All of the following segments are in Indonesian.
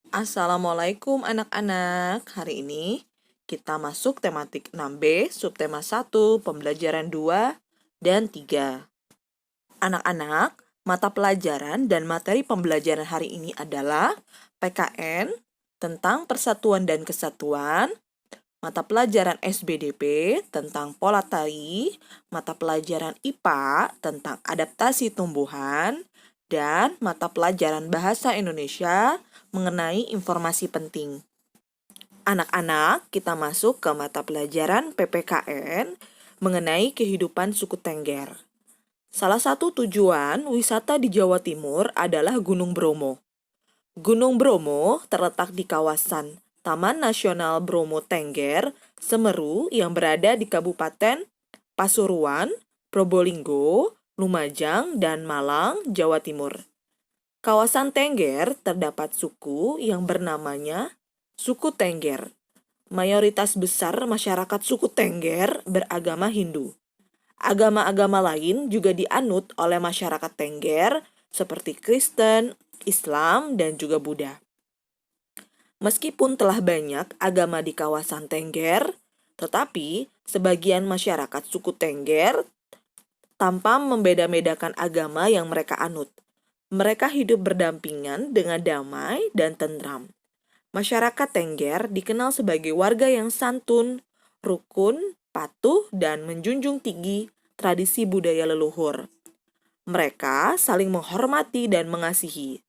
Assalamualaikum anak-anak. Hari ini kita masuk tematik 6B, subtema 1, pembelajaran 2 dan 3. Anak-anak, mata pelajaran dan materi pembelajaran hari ini adalah PKN tentang persatuan dan kesatuan, mata pelajaran SBDP tentang pola tari, mata pelajaran IPA tentang adaptasi tumbuhan, dan mata pelajaran bahasa Indonesia mengenai informasi penting. Anak-anak, kita masuk ke mata pelajaran PPKN mengenai kehidupan suku Tengger. Salah satu tujuan wisata di Jawa Timur adalah Gunung Bromo. Gunung Bromo terletak di kawasan Taman Nasional Bromo Tengger, Semeru yang berada di Kabupaten Pasuruan, Probolinggo, Lumajang, dan Malang, Jawa Timur. Kawasan Tengger terdapat suku yang bernamanya suku Tengger. Mayoritas besar masyarakat suku Tengger beragama Hindu. Agama-agama lain juga dianut oleh masyarakat Tengger seperti Kristen, Islam, dan juga Buddha. Meskipun telah banyak agama di kawasan Tengger, tetapi sebagian masyarakat suku Tengger tanpa membeda-bedakan agama yang mereka anut. Mereka hidup berdampingan dengan damai dan tentram. Masyarakat Tengger dikenal sebagai warga yang santun, rukun, patuh, dan menjunjung tinggi tradisi budaya leluhur. Mereka saling menghormati dan mengasihi.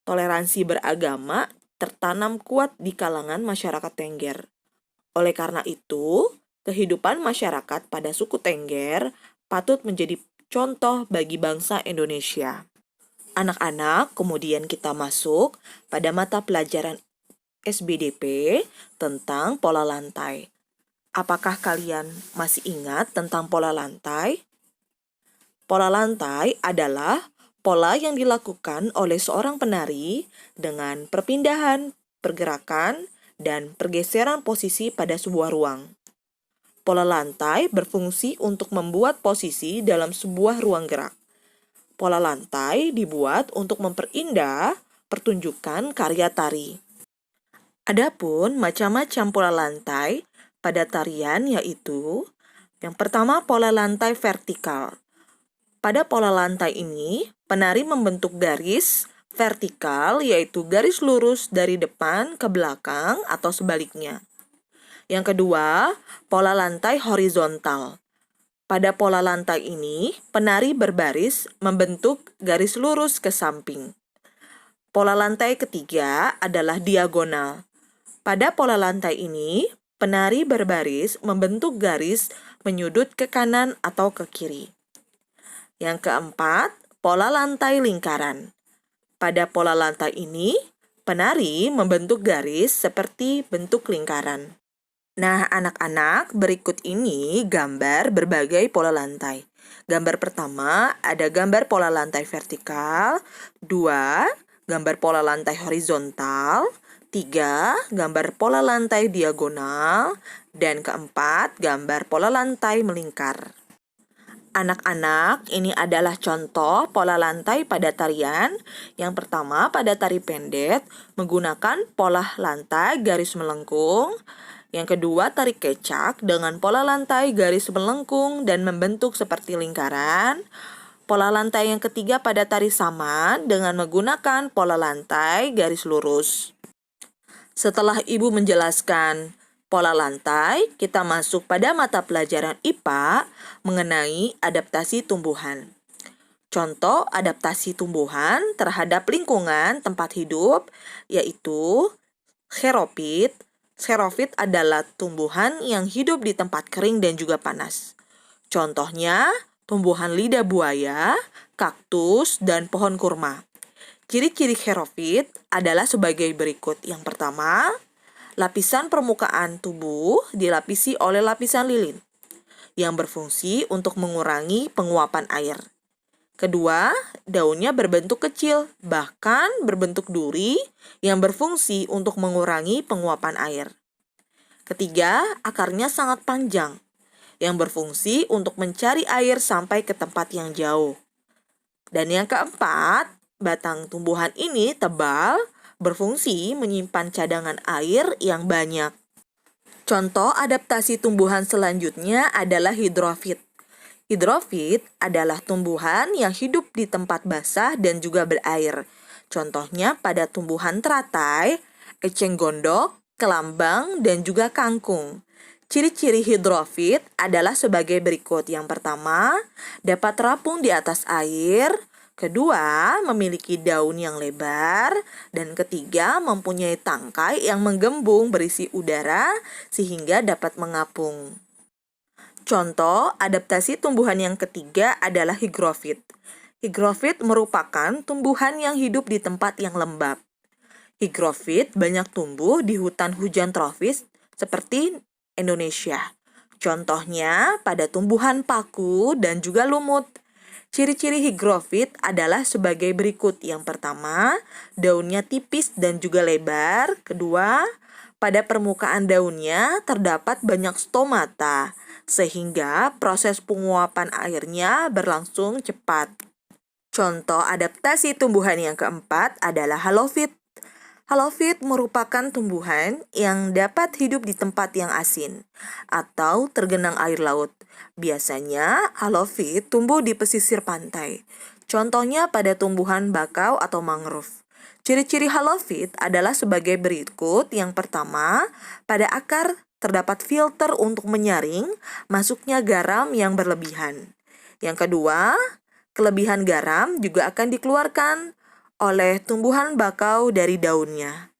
Toleransi beragama tertanam kuat di kalangan masyarakat Tengger. Oleh karena itu, kehidupan masyarakat pada suku Tengger patut menjadi contoh bagi bangsa Indonesia. Anak-anak, kemudian kita masuk pada mata pelajaran SBDP tentang pola lantai. Apakah kalian masih ingat tentang pola lantai? Pola lantai adalah pola yang dilakukan oleh seorang penari dengan perpindahan, pergerakan, dan pergeseran posisi pada sebuah ruang. Pola lantai berfungsi untuk membuat posisi dalam sebuah ruang gerak. Pola lantai dibuat untuk memperindah pertunjukan karya tari. Adapun macam-macam pola lantai pada tarian yaitu yang pertama pola lantai vertikal. Pada pola lantai ini, penari membentuk garis vertikal yaitu garis lurus dari depan ke belakang atau sebaliknya. Yang kedua, pola lantai horizontal. Pada pola lantai ini, penari berbaris membentuk garis lurus ke samping. Pola lantai ketiga adalah diagonal. Pada pola lantai ini, penari berbaris membentuk garis menyudut ke kanan atau ke kiri. Yang keempat, pola lantai lingkaran. Pada pola lantai ini, penari membentuk garis seperti bentuk lingkaran. Nah, anak-anak, berikut ini gambar berbagai pola lantai. Gambar pertama ada gambar pola lantai vertikal, 2, gambar pola lantai horizontal, 3, gambar pola lantai diagonal, dan keempat, gambar pola lantai melingkar. Anak-anak, ini adalah contoh pola lantai pada tarian. Yang pertama, pada tari pendek menggunakan pola lantai garis melengkung. Yang kedua, tari kecak dengan pola lantai garis melengkung dan membentuk seperti lingkaran. Pola lantai yang ketiga pada tari saman dengan menggunakan pola lantai garis lurus. Setelah Ibu menjelaskan pola lantai, kita masuk pada mata pelajaran IPA mengenai adaptasi tumbuhan. Contoh adaptasi tumbuhan terhadap lingkungan tempat hidup yaitu xerofit. Xerofit adalah tumbuhan yang hidup di tempat kering dan juga panas. Contohnya, tumbuhan lidah buaya, kaktus, dan pohon kurma. Ciri-ciri xerofit adalah sebagai berikut. Yang pertama, lapisan permukaan tubuh dilapisi oleh lapisan lilin yang berfungsi untuk mengurangi penguapan air. Kedua, daunnya berbentuk kecil, bahkan berbentuk duri yang berfungsi untuk mengurangi penguapan air. Ketiga, akarnya sangat panjang, yang berfungsi untuk mencari air sampai ke tempat yang jauh. Dan yang keempat, batang tumbuhan ini tebal, berfungsi menyimpan cadangan air yang banyak. Contoh adaptasi tumbuhan selanjutnya adalah hidrofit. Hidrofit adalah tumbuhan yang hidup di tempat basah dan juga berair. Contohnya pada tumbuhan teratai, eceng gondok, kelambang, dan juga kangkung. Ciri-ciri hidrofit adalah sebagai berikut. Yang pertama, dapat terapung di atas air. Kedua, memiliki daun yang lebar. Dan ketiga, mempunyai tangkai yang menggembung berisi udara sehingga dapat mengapung. Contoh adaptasi tumbuhan yang ketiga adalah higrofit. Higrofit merupakan tumbuhan yang hidup di tempat yang lembab. Higrofit banyak tumbuh di hutan hujan tropis seperti Indonesia. Contohnya pada tumbuhan paku dan juga lumut. Ciri-ciri higrofit adalah sebagai berikut. Yang pertama, daunnya tipis dan juga lebar. Kedua, pada permukaan daunnya terdapat banyak stomata, sehingga proses penguapan airnya berlangsung cepat. Contoh adaptasi tumbuhan yang keempat adalah halofit. Halofit merupakan tumbuhan yang dapat hidup di tempat yang asin atau tergenang air laut. Biasanya, halofit tumbuh di pesisir pantai. Contohnya pada tumbuhan bakau atau mangrove. Ciri-ciri halofit adalah sebagai berikut. Yang pertama, pada akar terdapat filter untuk menyaring masuknya garam yang berlebihan. Yang kedua, kelebihan garam juga akan dikeluarkan oleh tumbuhan bakau dari daunnya.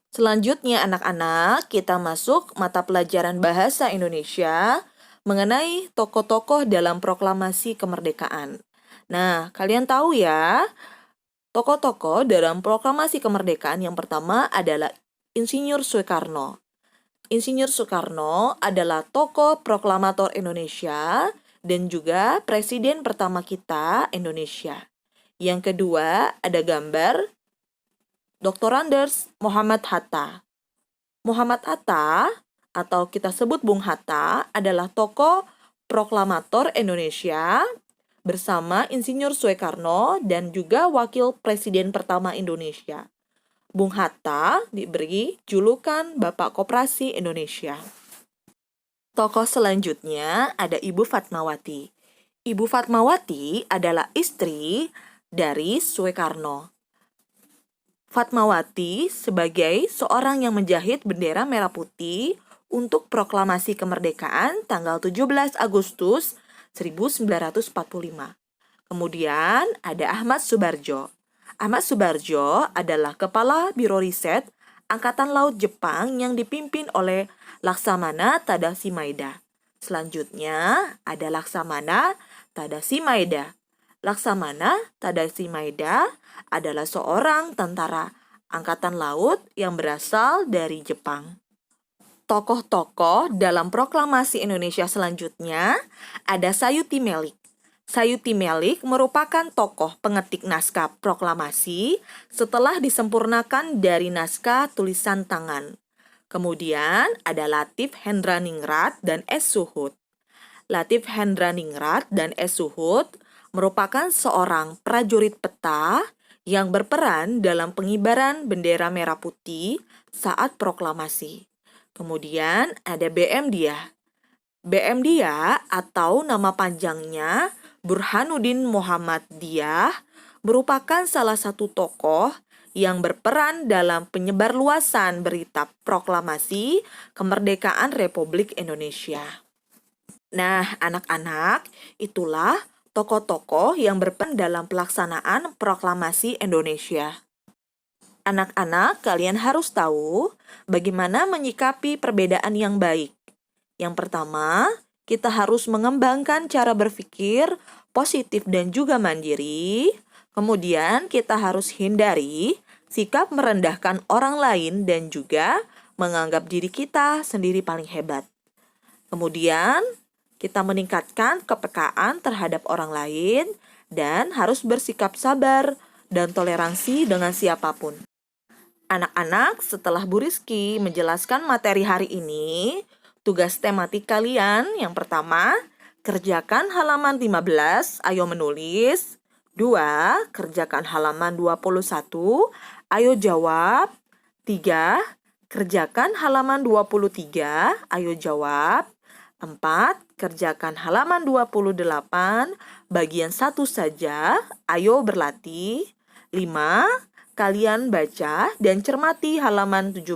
Selanjutnya anak-anak, kita masuk mata pelajaran bahasa Indonesia mengenai tokoh-tokoh dalam proklamasi kemerdekaan. Nah, kalian tahu ya, tokoh-tokoh dalam proklamasi kemerdekaan yang pertama adalah Insinyur Soekarno. Insinyur Soekarno adalah tokoh proklamator Indonesia dan juga presiden pertama kita Indonesia. Yang kedua, ada gambar Dr. Anders Muhammad Hatta. Muhammad Hatta, atau kita sebut Bung Hatta, adalah tokoh proklamator Indonesia bersama Insinyur Soekarno dan juga Wakil Presiden pertama Indonesia. Bung Hatta diberi julukan Bapak Koperasi Indonesia. Tokoh selanjutnya ada Ibu Fatmawati. Ibu Fatmawati adalah istri dari Soekarno. Fatmawati sebagai seorang yang menjahit bendera merah putih untuk proklamasi kemerdekaan tanggal 17 Agustus 1945. Kemudian ada Ahmad Subarjo. Ahmad Subarjo adalah Kepala Biro Riset Angkatan Laut Jepang yang dipimpin oleh Laksamana Tadashi Maeda. Selanjutnya ada Laksamana Tadashi Maeda. Laksamana Tadashi Maeda adalah seorang tentara angkatan laut yang berasal dari Jepang. Tokoh-tokoh dalam proklamasi Indonesia selanjutnya ada Sayuti Melik. Sayuti Melik merupakan tokoh pengetik naskah proklamasi setelah disempurnakan dari naskah tulisan tangan. Kemudian ada Latif Hendraningrat dan S. Suhut. Latif Hendraningrat dan S. Suhut merupakan seorang prajurit peta yang berperan dalam pengibaran bendera merah putih saat proklamasi. Kemudian ada B.M. Dyah. B.M. Dyah atau nama panjangnya Burhanuddin Muhammad Dyah merupakan salah satu tokoh yang berperan dalam penyebarluasan berita proklamasi kemerdekaan Republik Indonesia. Nah, anak-anak, itulah tokoh-tokoh yang berperan dalam pelaksanaan proklamasi Indonesia. Anak-anak, kalian harus tahu bagaimana menyikapi perbedaan yang baik. Yang pertama, kita harus mengembangkan cara berpikir positif dan juga mandiri. Kemudian, kita harus hindari sikap merendahkan orang lain dan juga menganggap diri kita sendiri paling hebat. Kemudian, kita meningkatkan kepekaan terhadap orang lain dan harus bersikap sabar dan toleransi dengan siapapun. Anak-anak, setelah Bu Rizky menjelaskan materi hari ini, tugas tematik kalian yang pertama, kerjakan halaman 15, ayo menulis. 2. Kerjakan halaman 21, Ayo jawab. 3. Kerjakan halaman 23. Ayo jawab. 4. Kerjakan halaman 28, bagian 1 saja. Ayo berlatih. 5. Kalian baca dan cermati halaman 17,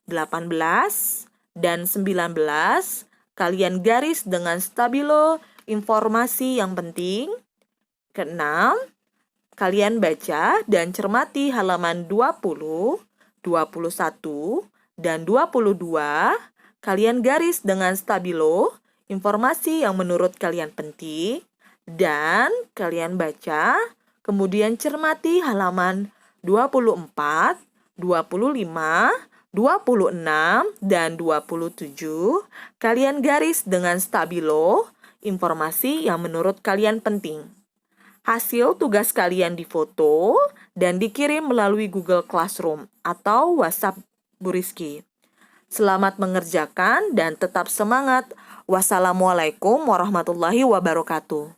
18, dan 19. Kalian garis dengan stabilo informasi yang penting. Keenam, kalian baca dan cermati halaman 20, 21, dan 22. Kalian garis dengan stabilo informasi yang menurut kalian penting. Dan kalian baca, kemudian cermati halaman 24, 25, 26, dan 27. Kalian garis dengan stabilo informasi yang menurut kalian penting. Hasil tugas kalian difoto dan dikirim melalui Google Classroom atau WhatsApp Bu Rizky. Selamat mengerjakan dan tetap semangat. Wassalamualaikum warahmatullahi wabarakatuh.